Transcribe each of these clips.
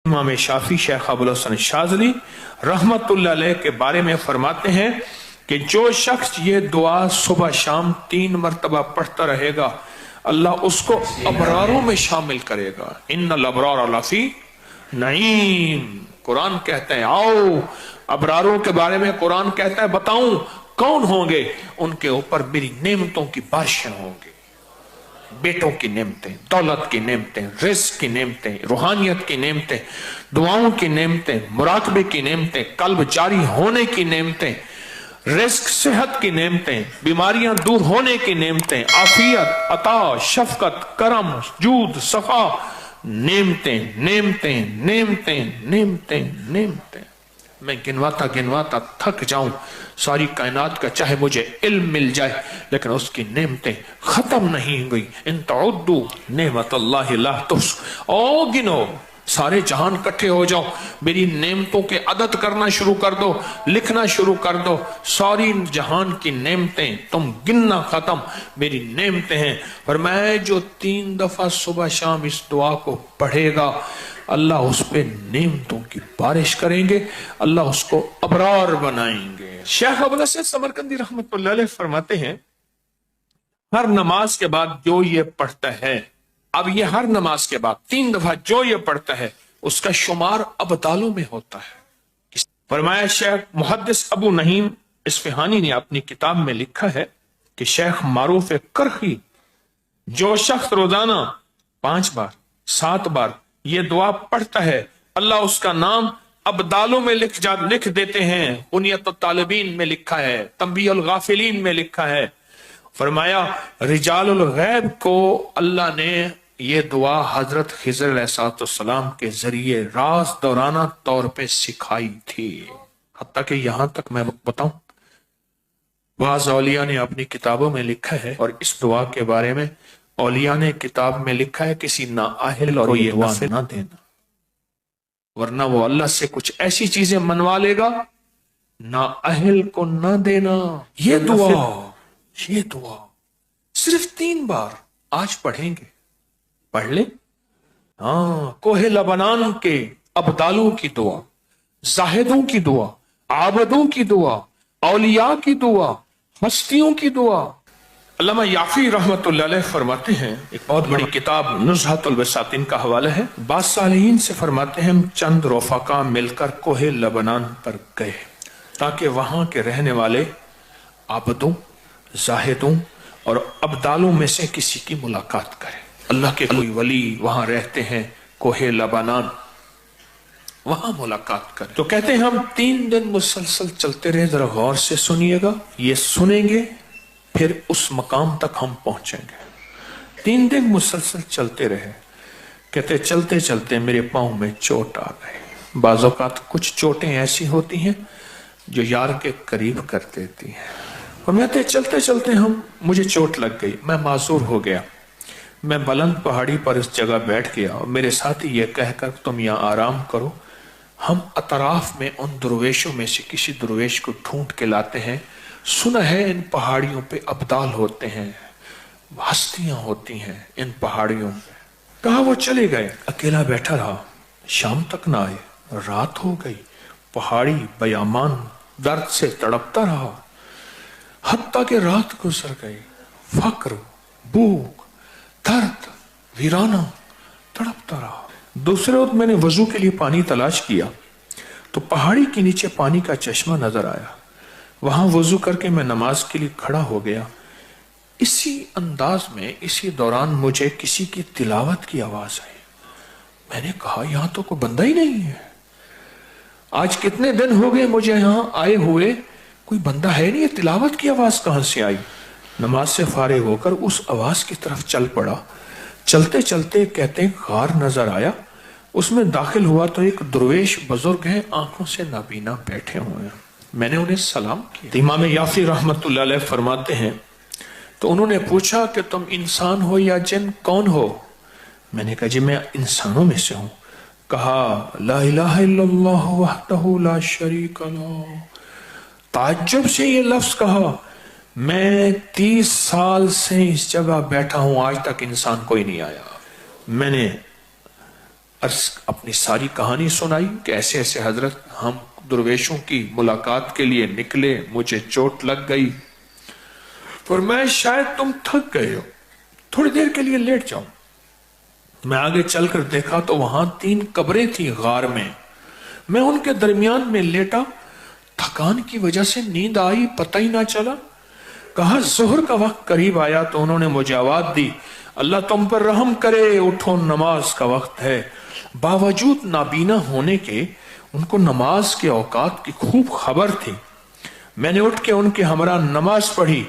इमाम शाफी शेख अबुल हसन शाज़ली रहमतुल्लाह अलैह के बारे में फरमाते हैं कि जो शख्स ये दुआ सुबह शाम 3 मरतबा पढ़ता रहेगा, अल्लाह उसको अबरारों में शामिल करेगा। इन्नल अबरार लफी नईम, कुरान कहता है आओ अबरारों के बारे में कुरान कहता है बताऊं कौन होंगे, उनके ऊपर मेरी नेमतों की बारिशें होंगी। बेटों की नेमतें, दौलत की नेमतें, रिज़्क़ की नेमतें, रूहानियत की नेमतें, दुआओं की नेमतें, मुराकबे की नेमतें, कल्ब जारी होने की नेमतें, रिज़्क़ सेहत की नेमतें, बीमारियां दूर होने की नेमतें, आफियत, अता, शफकत, करम, जूद, सफा, नेमतें नेमतें नेमतें नेमतें नेमतें। मैं गिनवाता गिनवाता थक जाऊं सारी कायनात का, चाहे मुझे इल्म मिल जाए, लेकिन उसकी नेमतें खत्म नहीं हुई। इन तउद्दू नेमतल्लाहि ला तुहसूहा, ओ गिनो, सारे जहान इकट्ठे हो जाओ, मेरी नेमतों के अदद करना शुरू कर दो, लिखना शुरू कर दो, सारी जहान की नेमतें तुम गिनना खत्म, मेरी नेमतें हैं। और मैं जो 3 दफा सुबह शाम इस दुआ को पढ़ेगा, अल्लाह उस पे नेमतों की बारिश करेंगे, अल्लाह उसको अबरार बनाएंगे। शेख अबुल हसन समरकंदी रहमतुल्लाह अलैह फरमाते हैं हर नमाज के बाद जो ये पढ़ता है, अब ये हर नमाज के बाद 3 दफा जो ये पढ़ता है उसका शुमार अबदालों में होता है। फरमाया शेख मुहद्दिस अबू नहीम इस्फहानी ने अपनी किताब में लिखा है कि शेख मारूफ करखी जो शख्स रोजाना 5 बार 7 बार ये दुआ पढ़ता है, अल्लाह उसका नाम अबदालों में लिख देते हैं। बुनियत तालिबीन में लिखा है, तंबीहुल गाफिलीन में लिखा है। फरमाया रिजालुल गैब को अल्लाह ने ये दुआ हजरत खिज़र अलैहिस्सलाम के जरिए राज दौराना तौर पे सिखाई थी। हत्ता कि यहां तक मैं बताऊं, बाज़ औलिया ने अपनी किताबों में लिखा है, और इस दुआ के बारे में औलिया ने किताब में लिखा है किसी नाअहल और ये दुआ ना देना, वरना वो अल्लाह से कुछ ऐसी चीजें मनवा लेगा, नाअहल को ना देना। ये दुआ सिर्फ 3 बार आज पढ़ेंगे, पढ़ ले। हाँ, कोहे लबनान के अबदालों की दुआ, जाहिदों की दुआ, आबदों की दुआ, औलिया की दुआ, हस्तियों की दुआ। अल्लामा याफी रहमतुल्लाह अलैह फरमाते हैं, एक बहुत बड़ी किताब नुज़हतुल वसातिन का हवाला है, बाज़ सालिहीन से फरमाते हैं हम चंद रफ़ाका मिलकर कोहे लबनान पर गए ताकि वहां के रहने वाले आबदों, जाहिदों और अबदालों में से किसी की मुलाकात करें। अल्लाह के कोई वली वहां रहते हैं कोहे लबनान, वहां मुलाकात करें। तो कहते हैं हम 3 दिन मुसलसल चलते रहे, जरा गौर से सुनिएगा, ये सुनेंगे फिर उस मकाम तक हम पहुंचेंगे। 3 दिन मुसलसल चलते रहे। कहते चलते चलते मेरे पांव में चोट आ गई। बाज़ औक़ात कुछ चोटें ऐसी होती हैं जो यार के करीब कर देती हैं। और मैं चलते चलते मुझे चोट लग गई, मैं माजूर हो गया। मैं बुलंद पहाड़ी पर इस जगह बैठ गया और मेरे साथी ये कहकर तुम यहाँ आराम करो, हम अतराफ में उन दुर्वेशों में से किसी दुर्वेश को ढूंढ के लाते हैं। सुना है इन पहाड़ियों पे अब्दाल होते हैं, हस्तियां होती हैं इन पहाड़ियों पे। कहा वो चले गए, अकेला बैठा रहा, शाम तक ना आए, रात हो गई। पहाड़ी बयामान दर्द से तड़पता रहा, हत्ता के रात गुजर गई। फक्र, भूख, दर्द, वीराना तड़पता रहा। दूसरे वक्त मैंने वजू के लिए पानी तलाश किया तो पहाड़ी के नीचे पानी का चश्मा नजर आया। वहां वजू करके मैं नमाज के लिए खड़ा हो गया। इसी अंदाज में इसी दौरान मुझे किसी की तिलावत की आवाज आई। मैंने कहा यहां तो कोई बंदा ही नहीं है, आज कितने दिन हो गए मुझे यहां आए हुए, कोई बंदा है नहीं, तिलावत की आवाज कहां से आई। नमाज से फारिग होकर उस आवाज की तरफ चल पड़ा। चलते चलते कहते गार नजर आया, उसमें दाखिल हुआ तो एक दुर्वेश बुजुर्ग हैं, आंखों से नाबीना बैठे हुए हैं। मैंने उन्हें सलाम किया। इमाम याफी रहमतुल्लाह अलैह फरमाते हैं तो उन्होंने पूछा कि तुम इंसान हो या जिन, कौन हो? मैंने कहा जी मैं इंसानों में से हूं। कहा ला इलाहा इल्लल्लाह वहदहू ला शरीक लहू। ताज्जुब से ये लफ्ज कहा, मैं 30 साल से इस जगह बैठा हूं, आज तक इंसान कोई नहीं आया। मैंने अपनी सारी कहानी सुनाई कि ऐसे ऐसे हजरत हम दुर्वेशों की मुलाकात के लिए निकले, मुझे चोट लग गई, पर मैं शायद तुम थक गए हो, थोड़ी देर के लिए लेट जाऊं। मैं आगे चलकर देखा तो वहां 3 कब्रें थी गार में, मैं उनके दरमियान में लेटा, थकान की वजह से नींद आई, पता ही ना चला। कहा जोहर का वक्त करीब आया तो उन्होंने मुझे आवाज दी, अल्लाह तुम पर रहम करे, उठो नमाज का वक्त है। बावजूद नाबीना होने के उनको नमाज के औकात की खूब खबर थी। मैंने उठ के उनके हमरा नमाज पढ़ी,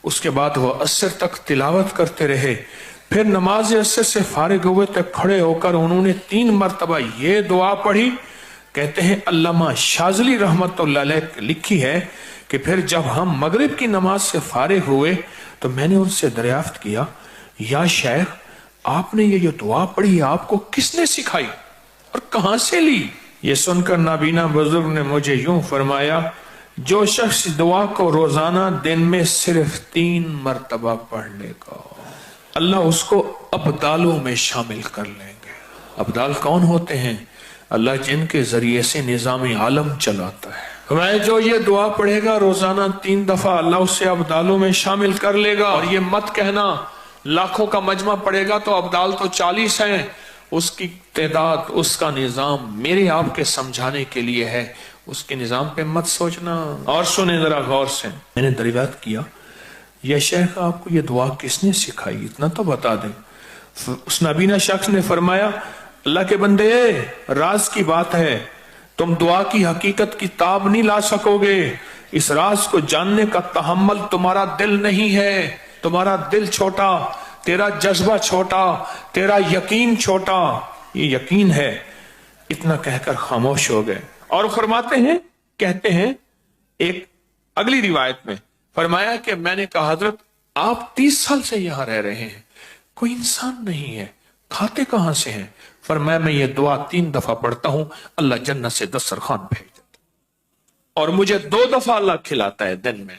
उसके बाद वह असर तक तिलावत करते रहे। फिर नमाज असर से फारिग हुए तक खड़े होकर उन्होंने 3 मरतबा ये दुआ पढ़ी। कहते हैं अल्लामा शाज़ली रहमतुल्लाह अलैह लिखी है कि फिर जब हम मगरिब की नमाज से फारिग हुए तो मैंने उनसे दरियाफ्त किया, या शेख आपने ये दुआ पढ़ी आपको किसने सिखाई और कहां से ली? ये सुनकर नाबीना बुजुर्ग ने मुझे यूं फरमाया, जो शख्स दुआ को रोजाना दिन में सिर्फ 3 मरतबा पढ़ लेगा, अल्लाह उसको अब्दालों में शामिल कर लेंगे। अब्दाल कौन होते हैं? अल्लाह जिनके जरिए से निजाम आलम चलाता है। मैं जो ये दुआ पढ़ेगा रोजाना 3 दफा, अल्लाह उससे अब्दालों में शामिल कर लेगा। और ये मत कहना लाखों का मजमा पड़ेगा तो अब्दाल तो 40 हैं, उसकी तादाद, उसका निजाम मेरे आपके समझाने के लिए है, उसके निजाम पे मत सोचना। और सुने जरा गौर से, मैंने दरियाफ्त किया, यह शेख आपको ये दुआ किसने सिखाई, इतना तो बता दें। उस नाबीना शख्स ने फरमाया, अल्लाह के बंदे, राज की बात है, तुम दुआ की हकीकत की ताब नहीं ला सकोगे, इस राज को जानने का तहम्मुल तुम्हारा दिल नहीं है, तुम्हारा दिल छोटा, तेरा जज्बा छोटा, तेरा यकीन छोटा, ये यकीन है। इतना कहकर खामोश हो गए। और फरमाते हैं, कहते हैं एक अगली रिवायत में फरमाया कि मैंने कहा हजरत आप 30 साल से यहां रह रहे हैं, कोई इंसान नहीं है, खाते कहां से हैं? फरमाया मैं ये दुआ 3 दफा पढ़ता हूं, अल्लाह जन्नत से दस्तरखान भेज देता और मुझे 2 दफा अल्लाह खिलाता है दिन में।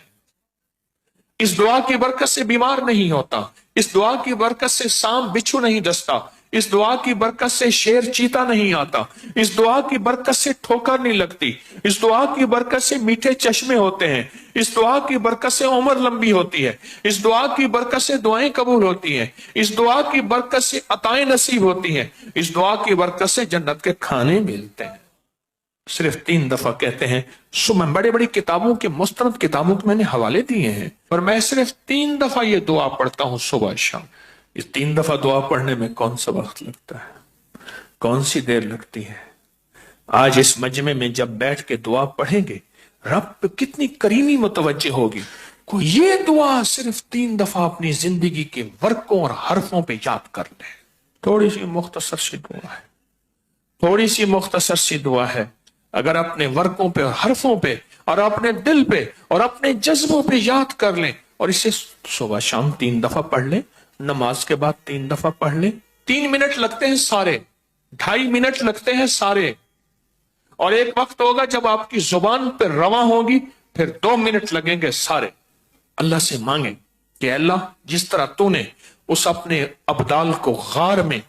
इस दुआ की बरकत से बीमार नहीं होता, इस दुआ की बरकत से सांप बिच्छू नहीं डसता, इस दुआ की बरकत से शेर चीता नहीं आता, इस दुआ की बरकत से ठोकर नहीं लगती, इस दुआ की बरकत से मीठे चश्मे होते हैं, इस दुआ की बरकत से उम्र लंबी होती है, इस दुआ की बरकत से दुआएं कबूल होती हैं, इस दुआ की बरकत से अताएं नसीब होती हैं, इस दुआ की बरकत से जन्नत के खाने मिलते हैं। सिर्फ 3 दफा कहते हैं। सुबह बड़ी बड़ी किताबों के, मुस्तनद किताबों के मैंने हवाले दिए हैं, पर मैं सिर्फ 3 दफा ये दुआ पढ़ता हूं सुबह शाम। इस 3 दफा दुआ पढ़ने में कौन सा वक्त लगता है, कौन सी देर लगती है? आज इस मजमे में जब बैठ के दुआ पढ़ेंगे, रब पे कितनी करीमी मुतवज्जे होगी। कोई ये दुआ सिर्फ 3 दफा अपनी जिंदगी के वर्कों और हरफों पे याद कर ले। थोड़ी सी मुख्तसर सी दुआ है, थोड़ी सी मुख्तसर सी दुआ है। अगर अपने वर्कों पे और हरफों पे और अपने दिल पे और अपने जज्बों पे याद कर लें और इसे सुबह शाम 3 दफा पढ़ लें, नमाज के बाद 3 दफा पढ़ लें। 3 मिनट लगते हैं सारे, 2.5 मिनट लगते हैं सारे, और एक वक्त होगा जब आपकी जुबान पे रवा होगी, फिर 2 मिनट लगेंगे सारे। अल्लाह से मांगे कि अल्लाह जिस तरह तूने उस अपने अब्दाल को गार में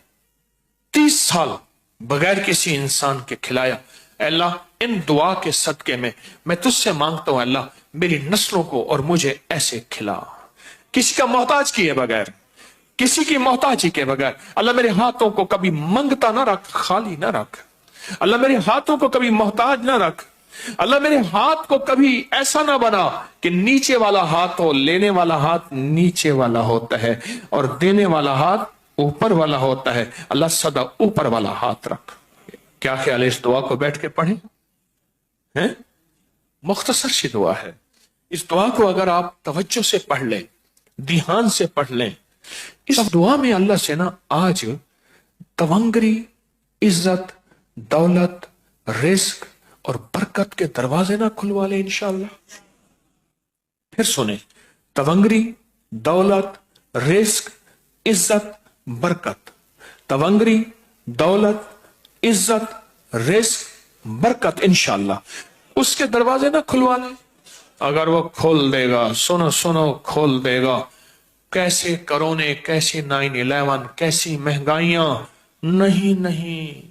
30 साल बगैर किसी इंसान के खिलाया, अल्लाह इन दुआ के सदके में मैं तुझसे मांगता हूं, अल्लाह मेरी नस्लों को और मुझे ऐसे खिला, किसी का मोहताज किए बगैर, किसी की मोहताजी के बगैर। अल्लाह मेरे हाथों को कभी मंगता ना रख, खाली ना रख। अल्लाह मेरे हाथों को कभी मोहताज ना रख। अल्लाह मेरे हाथ को कभी ऐसा ना बना कि नीचे वाला हाथ हो, लेने वाला हाथ नीचे वाला होता है और देने वाला हाथ ऊपर वाला होता है। अल्लाह सदा ऊपर वाला हाथ रख। क्या ख्याल है, इस दुआ को बैठ के पढ़ें? हैं? मुख्तसर सी दुआ है। इस दुआ को अगर आप तवज्जो से पढ़ लें, ध्यान से पढ़ लें, इस दुआ में अल्लाह से ना आज तवंगरी, इज्जत, दौलत, रिस्क और बरकत के दरवाजे ना खुलवा ले इंशाअल्लाह। फिर सुने, तवंगरी, दौलत, रिस्क, इज्जत, बरकत। तवंगरी, दौलत, इज्जत, रिस्क, बरकत, इंशाअल्लाह उसके दरवाजे ना खुलवा ले। अगर वो खोल देगा, सुनो सुनो, खोल देगा, कैसे कोरोने, कैसे 9/11, कैसी महंगाइयां, नहीं नहीं,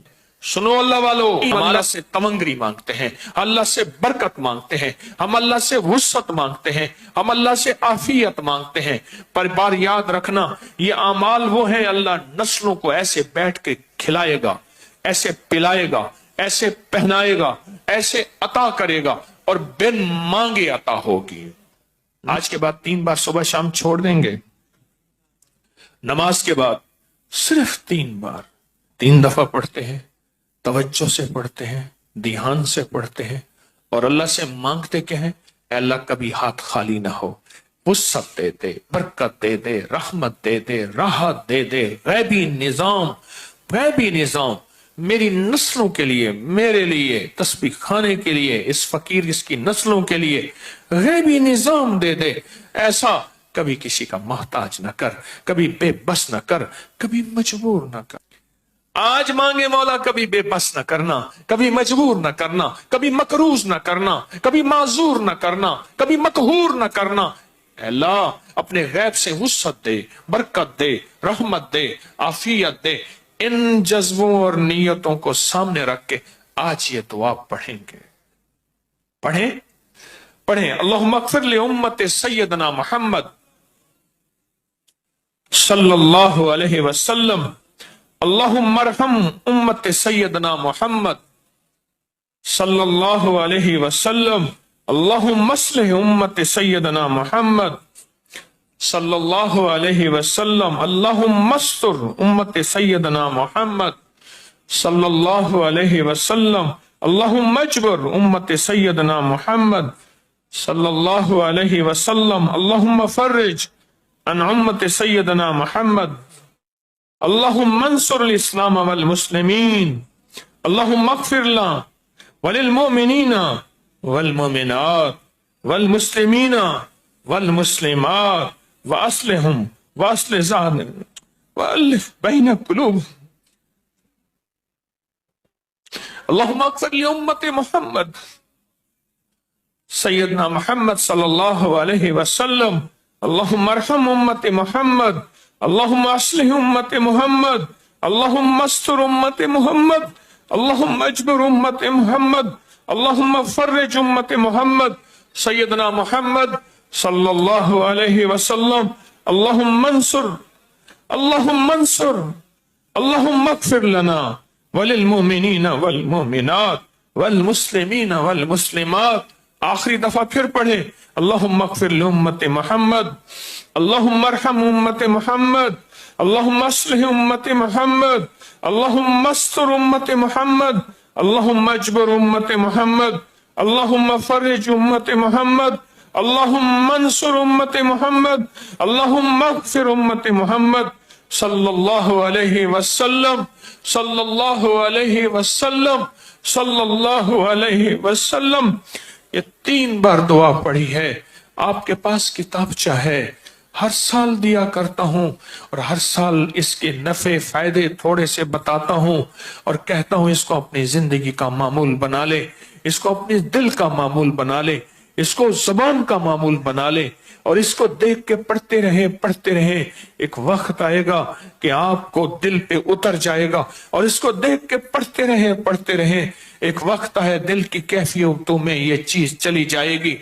सुनो अल्लाह वालों, हम अल्लाह से तमंगरी मांगते हैं, अल्लाह से बरकत मांगते हैं, हम अल्लाह से वुसअत मांगते हैं, हम अल्लाह से आफियत मांगते हैं। पर बार याद रखना, ये अमाल वो है अल्लाह नस्लों को ऐसे बैठ के खिलाएगा, ऐसे पिलाएगा, ऐसे पहनाएगा, ऐसे अता करेगा और बिन मांगे अता होगी। आज के बाद 3 बार सुबह शाम छोड़ देंगे, नमाज के बाद सिर्फ 3 बार 3 दफा पढ़ते हैं, तवज्जो से पढ़ते हैं, ध्यान से पढ़ते हैं और अल्लाह से मांगते क्या है, अल्लाह कभी हाथ खाली ना हो, वुसअत दे दे, बरकत दे दे, रहमत दे दे, राहत दे दे, गैबी निजाम मेरी नस्लों के लिए, मेरे लिए, तस्बीह खाने के लिए, इस फकीर इसकी नस्लों के लिए गैबी निजाम दे दे। ऐसा कभी किसी का मोहताज ना कर, कभी बेबस ना कर, कभी मजबूर ना कर। आज मांगे मौला, कभी बेबस न करना, कभी मजबूर न करना, कभी मकरूज न करना, कभी माजूर न करना, कभी मकहूर न करना। अल्लाह अपने गैब से वुसअत दे, बरकत दे, रहमत दे, आफियत दे। इन जज्बों और नीयतों को सामने रख के आज ये दुआ पढ़ेंगे। पढ़ें अल्लाहुम्मा अग़फ़िर लि उम्मति सय्यदना मुहम्मद सल्लल्लाहु अलैहि वसल्लम, अल्लाहुम्मा अरहम उम्मत सय्यदना मुहम्मद सल्लल्लाहु अलैहि वसल्लम, अल्लाहुम्मा अस्लिह उम्मत सय्यदना मुहम्मद सल्लल्लाहु अलैहि वसल्लम, अल्लाहुम्मा अस्तर उम्मत सय्यदना मुहम्मद सल्लल्लाहु अलैहि वसल्लम, अल्लाहुम्मा अजबर उम्मत सय्यदना मुहम्मद सल्लल्लाहु अलैहि वसल्लम, अल्लाहुम्मा फर्रिज अन उम्मत सय्यदना मुहम्मद, अल्लाहुम्मा अंसुर इस्लाम वल मुस्लिमीन, अल्लाहुम्मा अग़फ़िर लना वलिल मुमिनीना वल मुमिनात वल मुस्लिमीना वल मुस्लिमात व अस्लिहुम व अस्लिह ज़ातिहिम व अलिफ बैन क़ुलूबिहिम। अल्लाहुम्मा अग़फ़िर लि उम्मति मुहम्मद सय्यदना मुहम्मद सल्लल्लाहु अलैहि वसल्लम, अल्लाहुम्मा अरहम उम्मति मुहम्मद, अल्लाहुम्मा अस्लिह उम्मति मुहम्मद, अल्लाहुम्मा अस्तर उम्मति मुहम्मद, अल्लाहुम्मा अजबर उम्मति मुहम्मद, अल्लाहुम्मा फर्रिज उम्मति मुहम्मद सय्यदना मुहम्मद सल्लल्लाहु अलैहि वसल्लम, अल्लाहुम्मा अंसुर, अल्लाहुम्मा अग़फ़िर लना वलिल मुमिनीना वल मुमिनात वल मुस्लिमीना वल मुस्लिमात। आखिरी दफा फिर पढ़े, अल्लाहुम्मा अग़फ़िर लि उम्मति मुहम्मद, अल्लाहुम्मा अरहम उम्मति मुहम्मद, अल्लाहुम्मा अस्लिह उम्मति मुहम्मद, अल्लाहुम्मा अस्तर उम्मति मुहम्मद, अल्लाहुम्मा अजबर उम्मति मुहम्मद, अल्लाहुम्मा फर्रिज उम्मति मुहम्मद, अल्लाहुम्मा अंसुर उम्मति मुहम्मद, अल्लाहुम्मा अग़फ़िर उम्मति मुहम्मद सल्लल्लाहु अलैहि वसल्लम, सल्लल्लाहु अलैहि वसल्लम, सल्लल्लाहु अलैहि वसल्लम। ये 3 बार दुआ पढ़ी है। आपके पास किताबचा है, हर साल दिया करता हूं और हर साल इसके नफे फायदे थोड़े से बताता हूं और कहता हूं इसको अपनी जिंदगी का मामूल बना ले, इसको अपने दिल का मामूल बना ले, इसको जुबान का मामूल बना ले और इसको देख के पढ़ते रहे। एक वक्त आएगा कि आपको दिल पे उतर जाएगा और इसको देख के पढ़ते रहे। एक वक्त है दिल की कैफियतों में ये चीज चली जाएगी।